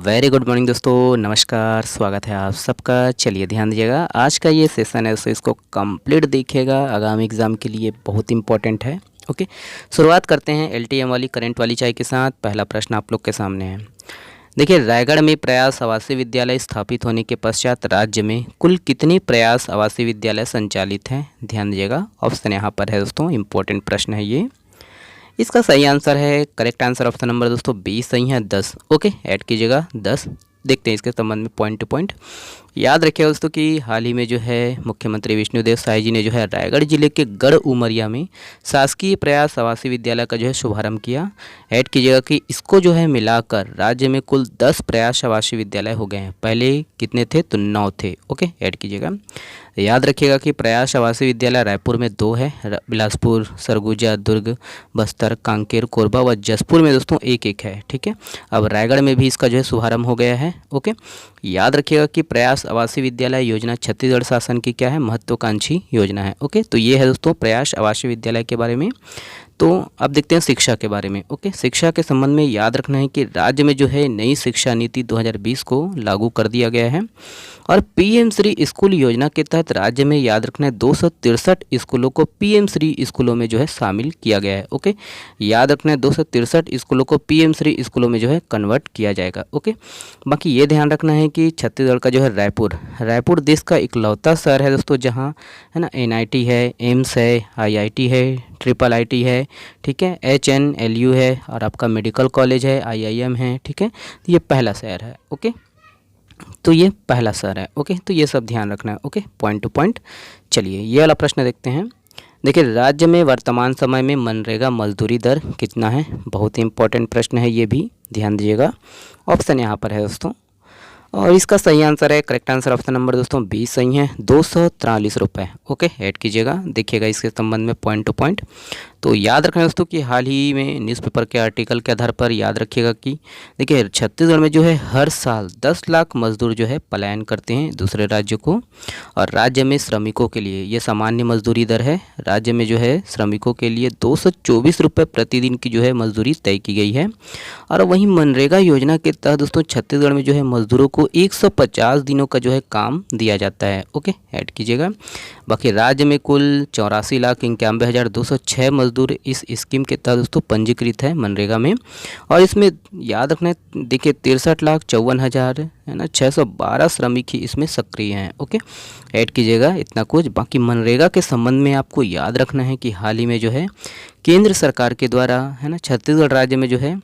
Very good morning दोस्तों, नमस्कार। स्वागत है आप सबका। चलिए ध्यान दीजिएगा, आज का ये सेशन है तो इसको कंप्लीट देखिएगा, आगामी एग्ज़ाम के लिए बहुत इंपॉर्टेंट है। ओके, शुरुआत करते हैं एलटीएम वाली करंट वाली चाय के साथ। पहला प्रश्न आप लोग के सामने है। देखिए, रायगढ़ में प्रयास आवासीय विद्यालय स्थापित होने के पश्चात राज्य में कुल कितने प्रयास आवासीय विद्यालय संचालित हैं? ध्यान दीजिएगा, ऑप्शन यहाँ पर है दोस्तों, इंपॉर्टेंट प्रश्न है ये। इसका सही आंसर है, करेक्ट आंसर ऑप्शन नंबर दोस्तों 20 सही है, 10। ओके, ऐड कीजिएगा 10। देखते हैं इसके संबंध में पॉइंट टू पॉइंट। याद रखिए दोस्तों कि हाल ही में जो है मुख्यमंत्री विष्णुदेव साय जी ने जो है रायगढ़ जिले के गढ़ उमरिया में शासकीय प्रयास आवासीय विद्यालय का जो है शुभारंभ किया। ऐड कीजिएगा कि इसको जो है मिलाकर राज्य में कुल 10 प्रयास आवासीय विद्यालय हो गए हैं। पहले कितने थे? तो 9 थे। ओके, ऐड कीजिएगा। याद रखिएगा कि प्रयास आवासीय विद्यालय रायपुर में 2 है, बिलासपुर, सरगुजा, दुर्ग, बस्तर, कांकेर, कोरबा व जसपुर में दोस्तों एक है। ठीक है, अब रायगढ़ में भी इसका जो है शुभारंभ हो गया है। ओके, याद रखिएगा कि प्रयास आवासीय विद्यालय योजना छत्तीसगढ़ शासन की क्या है? महत्वाकांक्षी योजना है। ओके, तो ये है दोस्तों प्रयास आवासीय विद्यालय के बारे में। तो अब देखते हैं शिक्षा के बारे में। ओके, शिक्षा के संबंध में याद रखना है कि राज्य में जो है नई शिक्षा नीति 2020 को लागू कर दिया गया है और पीएम श्री स्कूल योजना के तहत राज्य में याद रखना है 263 स्कूलों को पीएम श्री स्कूलों में जो है शामिल किया गया है। ओके, याद रखना है 263 स्कूलों को पीएम श्री स्कूलों में जो है कन्वर्ट किया जाएगा। ओके, बाकी ये ध्यान रखना है कि छत्तीसगढ़ का जो है रायपुर देश का इकलौता शहर है दोस्तों जहाँ है ना एनआईटी है, एम्स है, आईआईटी है, ट्रिपल आईटी है, ठीक है, एचएनएलयू है और आपका मेडिकल कॉलेज है, आईआईएम है। ठीक है, तो ये पहला शहर है। ओके, तो ये पहला शहर है। ओके, तो ये सब ध्यान रखना है। Okay, point two point. चलिए ये वाला प्रश्न देखते हैं। देखिए, राज्य में वर्तमान समय में मनरेगा मजदूरी दर कितना है? बहुत ही इंपॉर्टेंट प्रश्न है ये भी, ध्यान दीजिएगा। ऑप्शन यहाँ पर है दोस्तों और इसका सही आंसर है, करेक्ट आंसर ऑप्शन नंबर दोस्तों 20 सही है, 243 रुपये। ओके, ऐड कीजिएगा, देखिएगा इसके संबंध में पॉइंट टू पॉइंट। तो याद रखना दोस्तों कि हाल ही में न्यूज़पेपर के आर्टिकल के आधार पर याद रखिएगा कि देखिए छत्तीसगढ़ में जो है हर साल 10 लाख मजदूर जो है पलायन करते हैं दूसरे राज्यों को और राज्य में श्रमिकों के लिए ये सामान्य मजदूरी दर है। राज्य में जो है श्रमिकों के लिए 224 रुपये प्रतिदिन की जो है मजदूरी तय की गई है और वहीं मनरेगा योजना के तहत दोस्तों छत्तीसगढ़ में जो है मजदूरों को 150 दिनों का जो है काम दिया जाता है। ओके, ऐड कीजिएगा। बाकी राज्य में कुल 84,91,206 मजदूर इस स्कीम के तहत दोस्तों पंजीकृत है मनरेगा में और इसमें याद रखना है देखिए 63,54,000 है ना 612 श्रमिक ही इसमें सक्रिय हैं। ओके, ऐड कीजिएगा इतना कुछ। बाकी मनरेगा के संबंध में आपको याद रखना है कि हाल ही में जो है केंद्र सरकार के द्वारा है ना छत्तीसगढ़ राज्य में जो है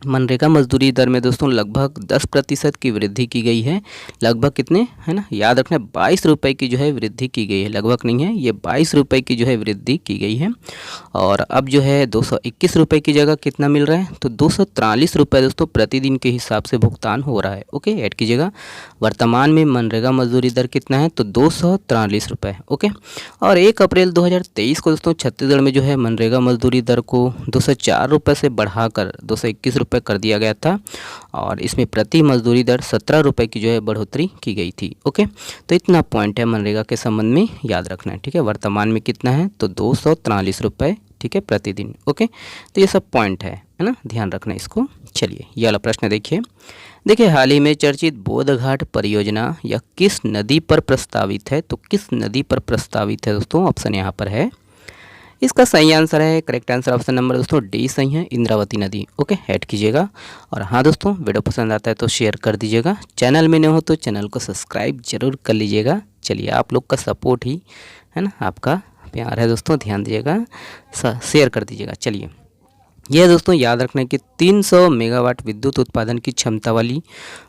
मनरेगा मजदूरी दर में दोस्तों लगभग 10% की वृद्धि की गई है। लगभग कितने है ना, याद रखना 22 रुपये की जो है वृद्धि की गई है, लगभग नहीं है, ये 22 रुपये की जो है वृद्धि की गई है और अब जो है 221 रुपये की जगह कितना मिल रहा है? तो 243 रुपये दोस्तों प्रतिदिन के हिसाब से भुगतान हो रहा है। ओके, ऐड कीजिएगा। वर्तमान में मनरेगा मजदूरी दर कितना है? तो 243 रुपये। ओके, और 1 अप्रैल 2023 को दोस्तों छत्तीसगढ़ में जो है मनरेगा मजदूरी दर को 204 रुपये से बढ़ाकर 221 रुपये कर दिया गया था और इसमें प्रति मजदूरी दर 17 रुपये की जो है बढ़ोतरी की गई थी। ओके, तो इतना पॉइंट है मनरेगा के संबंध में याद रखना है। ठीक है, वर्तमान में कितना है? तो 243 रुपये, ठीक है, प्रतिदिन। ओके, तो ये सब पॉइंट है ना, ध्यान रखना इसको। चलिए ये वाला प्रश्न देखिए हाल ही में चर्चित बोधघाट परियोजना यह किस नदी पर प्रस्तावित है? तो किस नदी पर प्रस्तावित है दोस्तों? ऑप्शन यहाँ पर है, इसका सही आंसर है, करेक्ट आंसर ऑप्शन नंबर दोस्तों डी सही है, इंद्रावती नदी। ओके, ऐड कीजिएगा। और हाँ दोस्तों, वीडियो पसंद आता है तो शेयर कर दीजिएगा, चैनल में न हो तो चैनल को सब्सक्राइब जरूर कर लीजिएगा। चलिए, आप लोग का सपोर्ट ही है ना, आपका प्यार है दोस्तों, ध्यान दीजिएगा, शेयर कर दीजिएगा। चलिए, यह दोस्तों याद रखना है कि 300 मेगावाट विद्युत उत्पादन की क्षमता वाली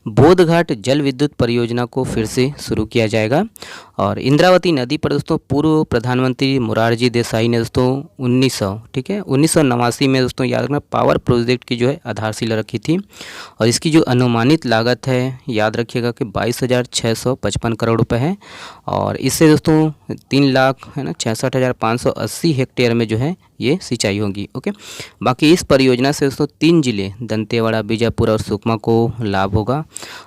बोधघाट जल विद्युत परियोजना को फिर से शुरू किया जाएगा और इंद्रावती नदी पर दोस्तों पूर्व प्रधानमंत्री मोरारजी देसाई ने दोस्तों 1989 में दोस्तों याद रखना पावर प्रोजेक्ट की जो है आधारशिला रखी थी और इसकी जो अनुमानित लागत है याद रखिएगा कि 22,655 करोड़ रुपये है और इससे दोस्तों 3,66,580 हेक्टेयर में जो है ये सिंचाई होगी। ओके, बाकी इस परियोजना से दोस्तों 3 जिले दंतेवाड़ा, बीजापुर और सुकमा को लाभ होगा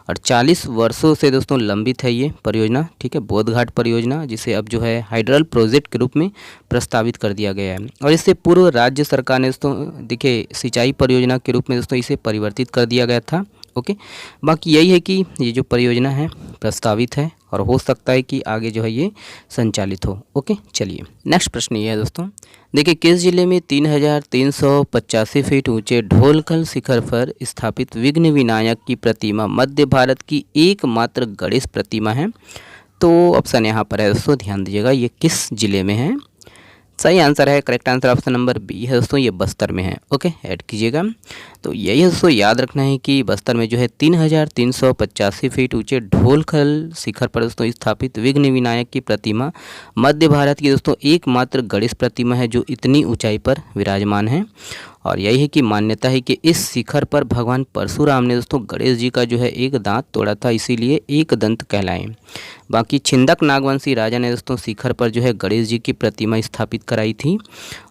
और 40 वर्षों से दोस्तों लंबित है ये परियोजना। ठीक है, बोधघाट परियोजना जिसे अब जो है हाइड्रल प्रोजेक्ट के रूप में प्रस्तावित कर दिया गया है और इससे पूर्व राज्य सरकार ने दोस्तों देखिए सिंचाई परियोजना के रूप में दोस्तों इसे परिवर्तित कर दिया गया था। ओके, बाकी यही है कि ये जो परियोजना है प्रस्तावित है और हो सकता है कि आगे जो है ये संचालित हो। ओके, चलिए नेक्स्ट प्रश्न ये है दोस्तों, देखिए किस जिले में 3385 फीट ऊंचे ढोलकल शिखर पर स्थापित विघ्न विनायक की प्रतिमा मध्य भारत की एकमात्र गणेश प्रतिमा है? तो ऑप्शन यहाँ पर है दोस्तों, ध्यान दीजिएगा, ये किस जिले में है? सही आंसर है, correct answer option number B है दोस्तों, ये बस्तर में है। ओके, ऐड कीजिएगा। तो यही दोस्तों याद रखना है कि बस्तर में जो है 3385 फीट ऊंचे ढोलखल शिखर पर दोस्तों स्थापित विघ्न विनायक की प्रतिमा मध्य भारत की दोस्तों एकमात्र गणेश प्रतिमा है जो इतनी ऊंचाई पर विराजमान है। और यही है कि मान्यता है कि इस शिखर पर भगवान परशुराम ने दोस्तों गणेश जी का जो है एक दांत तोड़ा था, इसीलिए एक दंत कहलाए। बाकी छिंदक नागवंशी राजा ने दोस्तों शिखर पर जो है गणेश जी की प्रतिमा स्थापित कराई थी।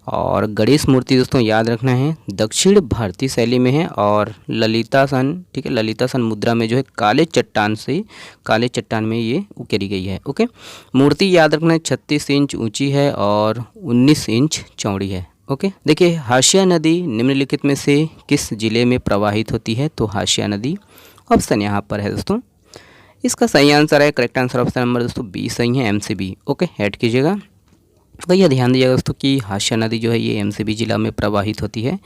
और गणेश मूर्ति दोस्तों याद रखना है दक्षिण भारतीय शैली में है और ललितासन, ठीक है, ललितासन मुद्रा में जो है काले चट्टान में ये उकेरी गई है। ओके, मूर्ति याद रखना है 36 इंच ऊंची है और 19 इंच चौड़ी है। ओके, देखिए हाशिया नदी निम्नलिखित में से किस जिले में प्रवाहित होती है? तो हाशिया नदी ऑप्शन यहाँ पर है दोस्तों, इसका सही आंसर है, करेक्ट आंसर ऑप्शन नंबर दोस्तों बी सही है, एमसीबी। ओके, ऐड कीजिएगा। भैया ध्यान दीजिएगा दोस्तों कि हाशिया नदी जो है ये एमसीबी जिला में प्रवाहित होती है।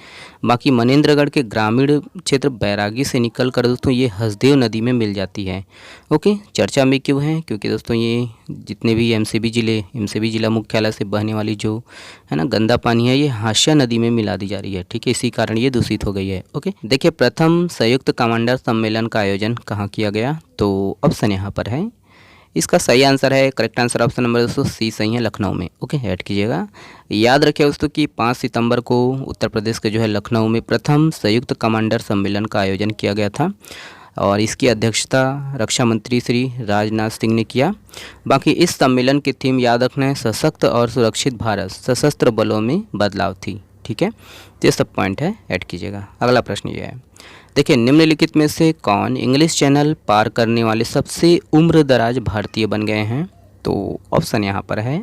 बाकी मनेंद्रगढ़ के ग्रामीण क्षेत्र बैरागी से निकल कर दोस्तों ये हसदेव नदी में मिल जाती है। ओके, चर्चा में क्यों है? क्योंकि दोस्तों ये जितने भी एमसीबी जिला मुख्यालय से बहने वाली जो है ना गंदा पानी है ये हाशिया नदी में मिला दी जा रही है। ठीक है, इसी कारण ये दूषित हो गई है। ओके, देखिए प्रथम संयुक्त कमांडर सम्मेलन का आयोजन कहाँ किया गया? तो ऑप्शन यहाँ पर है, इसका सही आंसर है, करेक्ट आंसर ऑप्शन नंबर दोस्तों सी सही है, लखनऊ में। ओके, ऐड कीजिएगा। याद रखिए दोस्तों कि 5 सितंबर को उत्तर प्रदेश के जो है लखनऊ में प्रथम संयुक्त कमांडर सम्मेलन का आयोजन किया गया था और इसकी अध्यक्षता रक्षा मंत्री श्री राजनाथ सिंह ने किया। बाकी इस सम्मेलन की थीम याद रखना है सशक्त और सुरक्षित भारत, सशस्त्र बलों में बदलाव थी। ठीक है, ये सब पॉइंट है, ऐड कीजिएगा। अगला प्रश्न ये है, देखिए निम्नलिखित में से कौन इंग्लिश चैनल पार करने वाले सबसे उम्रदराज भारतीय बन गए हैं? तो ऑप्शन यहाँ पर है,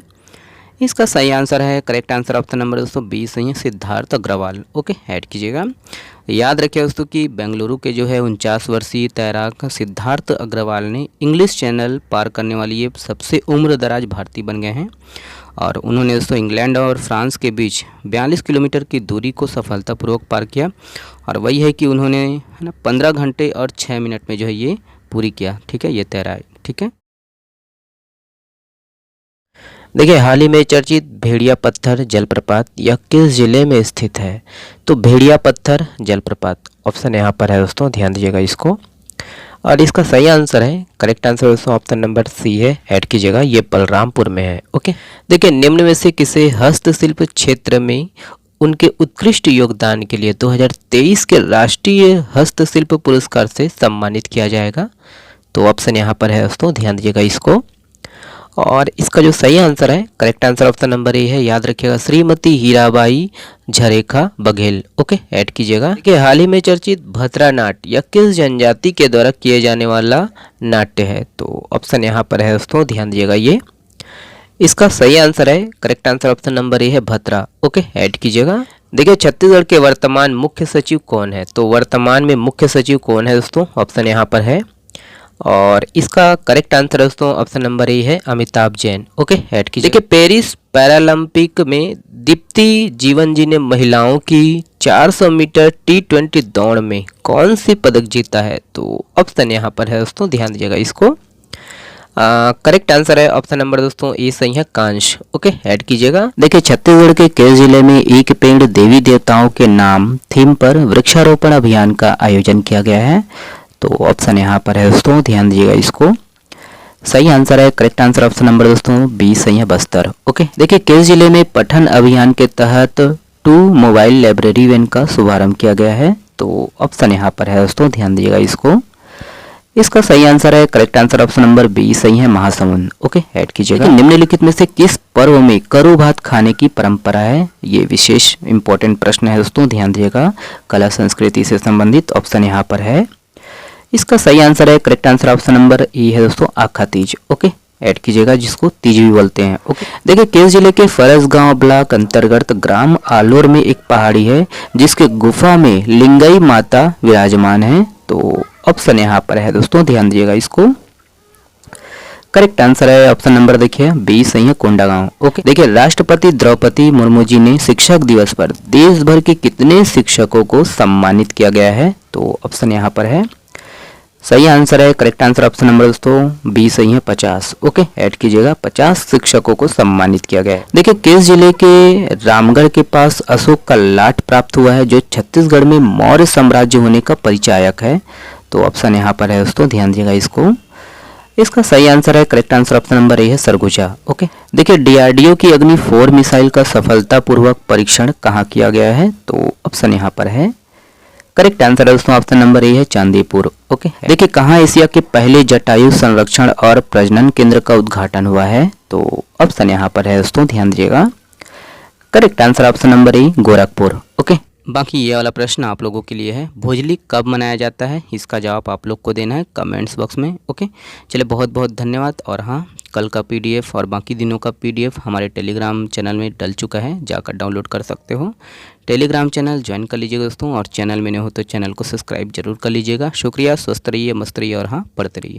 इसका सही आंसर है, करेक्ट आंसर ऑप्शन नंबर दोस्तों बी सही है, सिद्धार्थ अग्रवाल। ओके, ऐड कीजिएगा। याद रखिए दोस्तों कि बेंगलुरु के जो है 49 वर्षीय तैराक सिद्धार्थ अग्रवाल ने इंग्लिश चैनल पार करने वाली ये सबसे उम्रदराज भारतीय बन गए हैं और उन्होंने दोस्तों इंग्लैंड और फ्रांस के बीच 42 किलोमीटर की दूरी को सफलतापूर्वक पार किया और वही है कि उन्होंने है ना 15 घंटे और 6 मिनट में जो है ये पूरी किया। ठीक है, ये तैराई। ठीक है, देखिए हाल ही में चर्चित भेड़िया पत्थर जलप्रपात यह किस जिले में स्थित है? तो भेड़िया पत्थर जलप्रपात ऑप्शन यहाँ पर है दोस्तों, ध्यान दीजिएगा इसको। और इसका सही आंसर है, करेक्ट आंसर दोस्तों ऑप्शन नंबर सी है, ऐड कीजिएगा, ये बलरामपुर में है। ओके, देखिए निम्न में से किसे हस्तशिल्प क्षेत्र में उनके उत्कृष्ट योगदान के लिए 2023 के राष्ट्रीय हस्तशिल्प पुरस्कार से सम्मानित किया जाएगा? तो ऑप्शन यहाँ पर है दोस्तों, ध्यान दीजिएगा इसको। और इसका जो सही आंसर है, correct answer option number A है, याद रखिएगा, श्रीमती हीराबाई झरेखा बघेल। ओके, ऐड कीजिएगा। देखिए हाल ही में चर्चित भतरा नाट्य यह किस जनजाति के द्वारा किए जाने वाला नाट्य है? तो ऑप्शन यहाँ पर है दोस्तों, ध्यान दीजिएगा, ये इसका सही आंसर है, correct answer option number A है, भतरा। ओके, ऐड कीजिएगा। देखिए छत्तीसगढ़ के वर्तमान मुख्य सचिव कौन है? तो वर्तमान में मुख्य सचिव कौन है दोस्तों? ऑप्शन यहाँ पर है और इसका करेक्ट आंसर दोस्तों ऑप्शन नंबर ए है, अमिताभ जैन। ओके, ऐड कीजिए। देखिए पेरिस पैरालंपिक में दीप्ति जीवन जी ने महिलाओं की 400 मीटर T20 दौड़ में कौन सी पदक जीता है? तो ऑप्शन यहाँ पर है दोस्तों, ध्यान दीजिएगा इसको। करेक्ट आंसर है ऑप्शन नंबर दोस्तों ए सही है, कांश। ओके, ऐड कीजिएगा। देखिए छत्तीसगढ़ के किस जिले में एक पेड़ देवी देवताओं के नाम थीम पर वृक्षारोपण अभियान का आयोजन किया गया है? तो ऑप्शन यहाँ पर है दोस्तों, ध्यान दीजिएगा इसको। सही आंसर है, करेक्ट आंसर ऑप्शन नंबर दोस्तों बी सही है, बस्तर। ओके, देखिए किस जिले में पठन अभियान के तहत 2 मोबाइल लाइब्रेरी वैन का शुभारंभ किया गया है? तो ऑप्शन यहाँ पर है दोस्तों, ध्यान दीजिएगा इसको। इसका सही आंसर है, correct answer option number B सही है, महासमुंद। ओके, ऐड कीजिएगा। निम्नलिखित में से किस पर्व में करू भात खाने की परंपरा है? ये विशेष इंपॉर्टेंट प्रश्न है दोस्तों, ध्यान दीजिएगा, कला संस्कृति से संबंधित। ऑप्शन यहाँ पर है, इसका सही आंसर है, correct answer option number A है दोस्तों, आखा तीज। ओके, ऐड कीजिएगा, जिसको तीज भी बोलते हैं। ओके, देखिए किस जिले के फरसगांव ब्लॉक अंतर्गत ग्राम आलोर में एक पहाड़ी है जिसके गुफा में लिंगई माता विराजमान है? तो ऑप्शन यहाँ पर है दोस्तों, ध्यान दीजिएगा इसको। करेक्ट आंसर है ऑप्शन नंबर देखिए बी सही है, कोंडागांव। ओके, देखिए राष्ट्रपति द्रौपदी मुर्मू जी ने शिक्षक दिवस पर देश भर के कितने शिक्षकों को सम्मानित किया गया है? तो ऑप्शन यहाँ पर है, सही आंसर है, करेक्ट आंसर ऑप्शन नंबर दोस्तों बी सही है, 50। ओके, ऐड कीजिएगा, 50 शिक्षकों को सम्मानित किया गया है। देखिए किस जिले के रामगढ़ के पास अशोक का लाट प्राप्त हुआ है जो छत्तीसगढ़ में मौर्य साम्राज्य होने का परिचायक है? तो ऑप्शन यहाँ पर है दोस्तों, ध्यान दीजिएगा इसको। इसका सही आंसर है, correct answer option number A है, सरगुजा। ओके, देखिए डीआरडीओ की अग्नि 4 मिसाइल का सफलतापूर्वक परीक्षण कहाँ किया गया है? तो ऑप्शन यहाँ पर है, करेक्ट आंसर है दोस्तों ऑप्शन नंबर ए है, चांदीपुर। ओके, देखिए कहाँ एशिया के पहले जटायु संरक्षण और प्रजनन केंद्र का उद्घाटन हुआ है? तो ऑप्शन यहाँ पर है दोस्तों, ध्यान दीजिएगा, correct answer option number A, Gorakhpur. Okay, बाकी ये वाला प्रश्न आप लोगों के लिए है, भोजली कब मनाया जाता है? इसका जवाब आप लोग को देना है कमेंट्स बॉक्स में। ओके, चलिए बहुत बहुत धन्यवाद। और हाँ, कल का पीडीएफ और बाकी दिनों का पीडीएफ हमारे टेलीग्राम चैनल में डल चुका है, जाकर डाउनलोड कर सकते हो। टेलीग्राम चैनल ज्वाइन कर लीजिएगा दोस्तों, और चैनल में नहीं हो तो चैनल को सब्सक्राइब जरूर कर लीजिएगा। शुक्रिया, स्वस्थ रहिए, मस्त रहिए और हाँ, पढ़ते रहिए।